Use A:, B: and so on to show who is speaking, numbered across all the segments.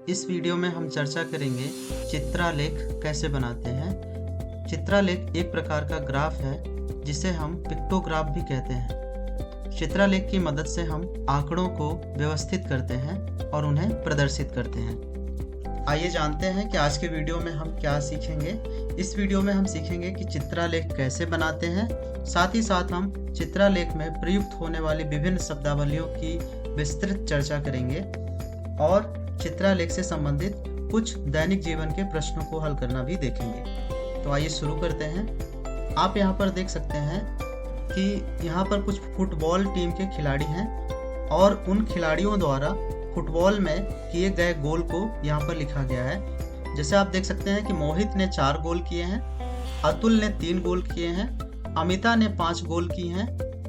A: इस वीडियो में हम चर्चा करेंगे चित्रालेख कैसे बनाते हैं। चित्रालेख एक प्रकार का ग्राफ है जिसे हम पिक्टोग्राफ भी कहते हैं। चित्रालेख की मदद से हम आंकड़ों को व्यवस्थित करते हैं और उन्हें प्रदर्शित करते हैं। आइए जानते हैं कि आज के वीडियो में हम क्या सीखेंगे। इस वीडियो में हम सीखेंगे कि चित्रालेख कैसे बनाते हैं, साथ ही साथ हम चित्रालेख में प्रयुक्त होने वाली विभिन्न शब्दावलियों की विस्तृत चर्चा करेंगे और चित्रालेख से संबंधित कुछ दैनिक जीवन के प्रश्नों को हल करना भी देखेंगे। तो आइए शुरू करते हैं। आप यहाँ पर देख सकते हैं कि यहाँ पर कुछ फुटबॉल टीम के खिलाड़ी हैं और उन खिलाड़ियों द्वारा फुटबॉल में किए गए गोल को यहाँ पर लिखा गया है। जैसे आप देख सकते हैं कि मोहित ने 4 गोल किए हैं, अतुल ने 3 गोल किए हैं, अमिता ने 5 गोल किए हैं,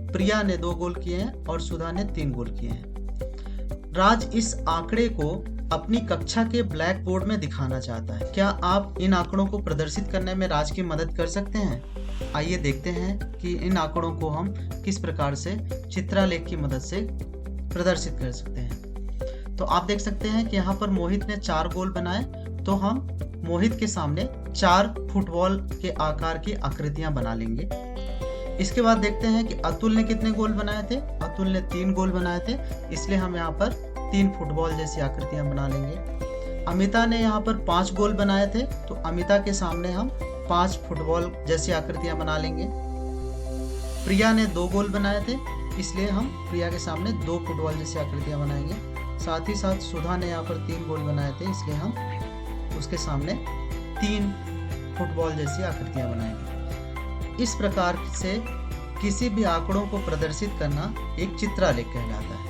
A: प्रिया ने 2 गोल किए हैं और सुधा ने 3 गोल किए हैं। राज इस आंकड़े को अपनी कक्षा के ब्लैक बोर्ड में दिखाना चाहता है। क्या आप इन आंकड़ों को प्रदर्शित करने में राज की मदद कर सकते हैं? आइए देखते हैं कि इन आंकड़ों को हम किस प्रकार से चित्रालेख की मदद से प्रदर्शित कर सकते हैं। तो आप देख सकते हैं कि यहाँ पर मोहित ने 4 गोल बनाए, तो हम मोहित के सामने 4 फुटबॉल के आकार की आकृतियां बना लेंगे। इसके बाद देखते हैं कि अतुल ने कितने गोल बनाए थे। अतुल ने 3 गोल बनाए थे, इसलिए हम यहाँ पर 3 फुटबॉल जैसी आकृतियां बना लेंगे। अमिता ने यहाँ पर 5 गोल बनाए थे, तो अमिता के सामने हम 5 फुटबॉल जैसी आकृतियां बना लेंगे। प्रिया ने 2 गोल बनाए थे, इसलिए हम प्रिया के सामने 2 फुटबॉल जैसी आकृतियां बनाएंगे। साथ ही साथ सुधा ने यहाँ पर 3 गोल बनाए थे, इसलिए हम उसके सामने 3 फुटबॉल जैसी आकृतियां बनाएंगे। इस प्रकार से किसी भी आंकड़ों को प्रदर्शित करना एक चित्रालेख कहलाता है।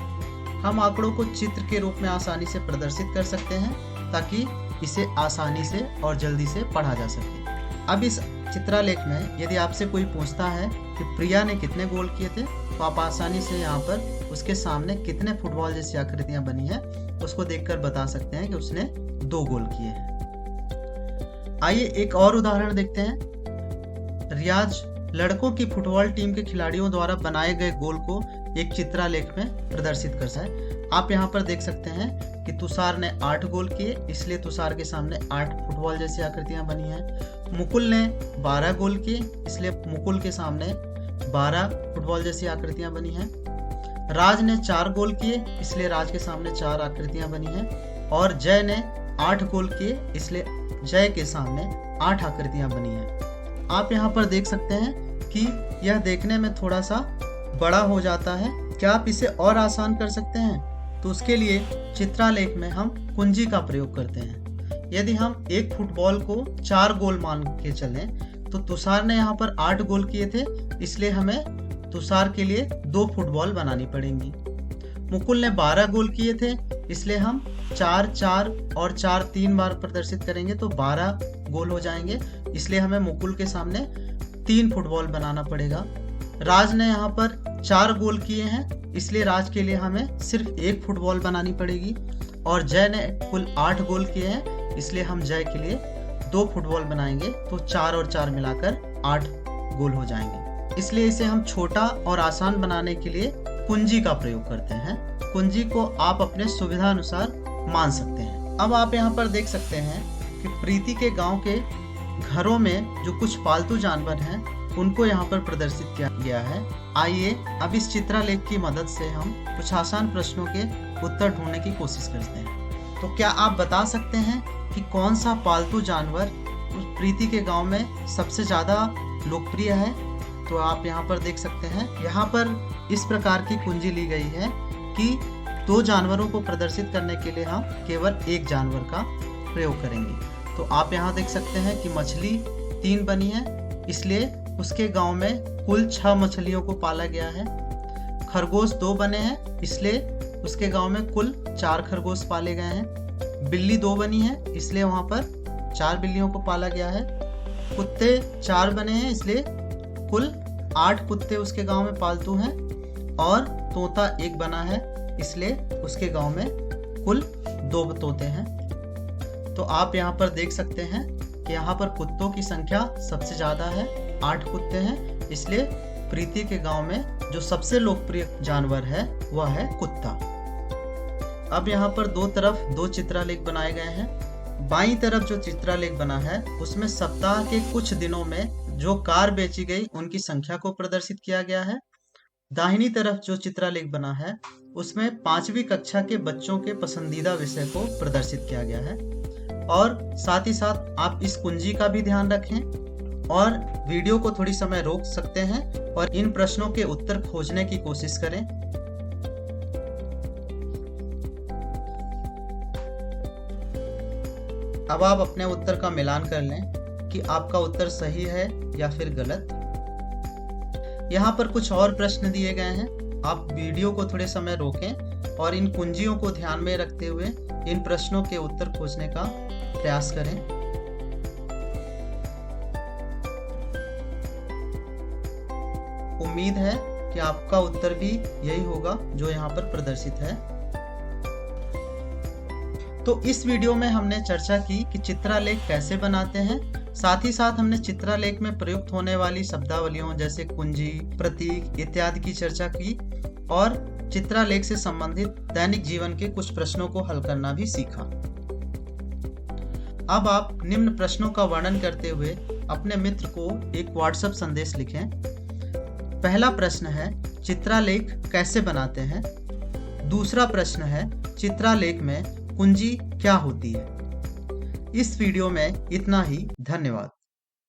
A: हम आंकड़ों को चित्र के रूप में आसानी से प्रदर्शित कर सकते हैं ताकि इसे आसानी से और जल्दी से पढ़ा जा सके। अब इस चित्रालेख में यदि आपसे कोई पूछता है कि प्रिया ने कितने गोल किए थे, तो आप आसानी से यहाँ पर उसके सामने कितने फुटबॉल जैसी आकृतियां बनी है उसको देखकर बता सकते हैं कि उसने 2 गोल किए हैं। आइए एक और उदाहरण देखते हैं। रियाज लड़कों की फुटबॉल टीम के खिलाड़ियों द्वारा बनाए गए गोल को एक चित्रालेख में प्रदर्शित करता है। आप यहाँ पर देख सकते हैं कि तुषार ने 8 गोल किए, इसलिए तुषार के सामने 8 फुटबॉल जैसी आकृतियां बनी हैं। मुकुल ने 12 गोल किए, इसलिए मुकुल के सामने 12 फुटबॉल जैसी आकृतियां बनी हैं। राज ने 4 गोल किए, इसलिए राज के सामने 4 आकृतियां बनी हैं। और जय ने 8 गोल किए, इसलिए जय के सामने 8 आकृतियां बनी हैं। आप यहाँ पर देख सकते हैं कि यह देखने में थोड़ा सा बड़ा हो जाता है। क्या आप इसे और आसान कर सकते हैं? तो उसके लिए चित्रालेख में हम कुंजी का प्रयोग करते हैं। यदि हम एक फुटबॉल को 4 गोल मान के चलें, तो तुषार ने यहाँ पर 8 गोल किए थे, इसलिए हमें तुषार के लिए 2 फुटबॉल बनानी पड़ेंगी। मुकुल ने 12 गोल किए थे, इसलिए हम 4 4 और 4 3 बार प्रदर्शित करेंगे तो 12 गोल हो जाएंगे, इसलिए हमें मुकुल के सामने 3 फुटबॉल बनाना पड़ेगा। राज ने यहाँ पर 4 गोल किए हैं, इसलिए राज के लिए हमें सिर्फ 1 फुटबॉल बनानी पड़ेगी। और जय ने कुल 8 गोल किए हैं, इसलिए हम जय के लिए 2 फुटबॉल बनाएंगे, तो 4 और 4 मिलाकर 8 गोल हो जाएंगे। इसलिए इसे हम छोटा और आसान बनाने के लिए कुंजी का प्रयोग करते हैं। कुंजी को आप अपने सुविधा अनुसार मान सकते हैं। अब आप यहाँ पर देख सकते हैं कि प्रीति के गांव के घरों में जो कुछ पालतू जानवर हैं उनको यहाँ पर प्रदर्शित किया गया है। आइए अब इस चित्रालेख की मदद से हम कुछ आसान प्रश्नों के उत्तर ढूंढने की कोशिश करते हैं। तो क्या आप बता सकते हैं कि कौन सा पालतू जानवर प्रीति के गांव में सबसे ज्यादा लोकप्रिय है? तो आप यहाँ पर देख सकते हैं, यहाँ पर इस प्रकार की कुंजी ली गई है कि 2 जानवरों को प्रदर्शित करने के लिए हम केवल 1 जानवर का प्रयोग करेंगे। तो आप यहाँ देख सकते हैं कि मछली 3 बनी है, इसलिए उसके गांव में कुल 6 मछलियों को पाला गया है। खरगोश 2 बने हैं, इसलिए उसके गांव में कुल 4 खरगोश पाले गए हैं। बिल्ली 2 बनी है, इसलिए वहाँ पर 4 बिल्लियों को पाला गया है। कुत्ते 4 बने हैं, इसलिए कुल 8 कुत्ते उसके गांव में पालतू हैं। और तोता 1 बना है, इसलिए उसके गांव में कुल 2 तोते हैं। तो आप यहाँ पर देख सकते हैं कि यहाँ पर कुत्तों की संख्या सबसे ज़्यादा है, 8 कुत्ते हैं, इसलिए प्रीति के गांव में जो सबसे लोकप्रिय जानवर है वह है कुत्ता। अब यहाँ पर दो तरफ दो चित्रालेख बनाए गए हैं। बाईं तरफ जो चित्रालेख बना है उसमें सप्ताह के कुछ दिनों में जो कार बेची गई उनकी संख्या को प्रदर्शित किया गया है। दाहिनी तरफ जो चित्रालेख बना है उसमें 5वीं कक्षा के बच्चों के पसंदीदा विषय को प्रदर्शित किया गया है। और साथ ही साथ आप इस कुंजी का भी ध्यान रखें और वीडियो को थोड़ी समय रोक सकते हैं और इन प्रश्नों के उत्तर खोजने की कोशिश करें। अब आप अपने उत्तर का मिलान कर लें कि आपका उत्तर सही है या फिर गलत। यहाँ पर कुछ और प्रश्न दिए गए हैं। आप वीडियो को थोड़े समय रोकें और इन कुंजियों को ध्यान में रखते हुए इन प्रश्नों के उत्तर खोजने का प्रयास करें। उम्मीद है कि आपका उत्तर भी यही होगा जो यहाँ पर प्रदर्शित है। तो इस वीडियो में हमने चर्चा की कि चित्रालेख कैसे बनाते हैं। साथ ही साथ हमने चित्रालेख में प्रयुक्त होने वाली शब्दावलियों जैसे कुंजी, प्रतीक इत्यादि की चर्चा की और चित्रालेख से संबंधित दैनिक जीवन के कुछ प्रश्नों को हल करना भी सीखा। अब आप निम्न प्रश्नों का वर्णन करते हुए अपने मित्र को एक व्हाट्सएप संदेश लिखें। पहला प्रश्न है, चित्रालेख कैसे बनाते हैं? दूसरा प्रश्न है, चित्रालेख में कुंजी क्या होती है? इस वीडियो में इतना ही। धन्यवाद।